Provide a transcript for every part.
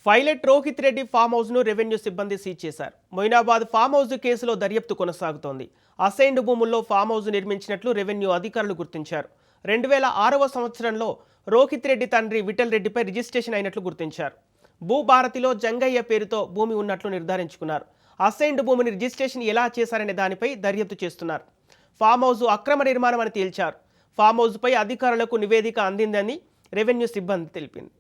Pilot Rohit Reddy farm హౌస్ను revenue సిబ్బంది seize చేశారు. మొయినాబాద్ ఫామ్ హౌస్ కేసులో దర్యాప్తు కొనసాగుతోంది. అసైన్డ్ భూముల్లో ఫామ్ హౌస్ నిర్మించినట్లు రెవెన్యూ అధికారులు గుర్తించారు. 2006వ సంవత్సరంలో రోహిత్ రెడ్డి తండ్రి విఠల్ రెడ్డిపై రిజిస్ట్రేషన్ అయినట్లు గుర్తించారు. భూభారతిలో జంగయ్య పేరుతో భూమి ఉన్నట్లు నిర్ధారించుకున్నారు. అసైన్డ్ భూమిని రిజిస్ట్రేషన్ ఎలా చేశారనే దానిపై దర్యాప్తు చేస్తున్నారు. ఫామ్ హౌస్ అక్రమ నిర్మాణం అని తేల్చారు. ఫామ్ హౌస్పై అధికారులకు నివేదిక అందిందని రెవెన్యూ సిబ్బంది తెలిపింది.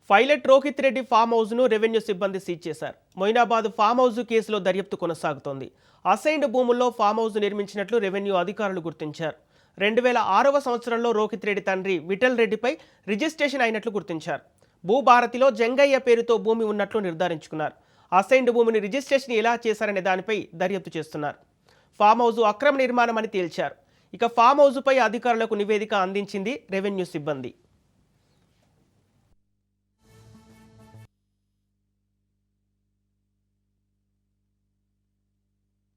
పైలట్ రోహిత్ రెడ్డి ఫామ్ హౌస్ను రెవెన్యూ సిబ్బంది సీజ్ చేశారు. మొయినాబాద్ ఫామ్ హౌస్ కేసులో దర్యాప్తు కొనసాగుతోంది. అసైన్డ్ భూముల్లో ఫామ్ హౌస్ నిర్మించినట్లు రెవెన్యూ అధికారులు గుర్తించారు. 2006వ సంవత్సరంలో రోహిత్ రెడ్డి తండ్రి విఠల్ రెడ్డిపై రిజిస్ట్రేషన్ అయినట్లు గుర్తించారు. భూభారతిలో జంగయ్య పేరుతో భూమి ఉన్నట్లు నిర్ధారించుకున్నారు. అసైన్డ్ భూమిని రిజిస్ట్రేషన్ ఎలా చేశారనే దానిపై దర్యాప్తు చేస్తున్నారు. ఫామ్ హౌస్ అక్రమ నిర్మాణం అని తేల్చారు. ఇక ఫామ్ హౌస్పై అధికారులకు నివేదిక అందించింది రెవెన్యూ సిబ్బంది.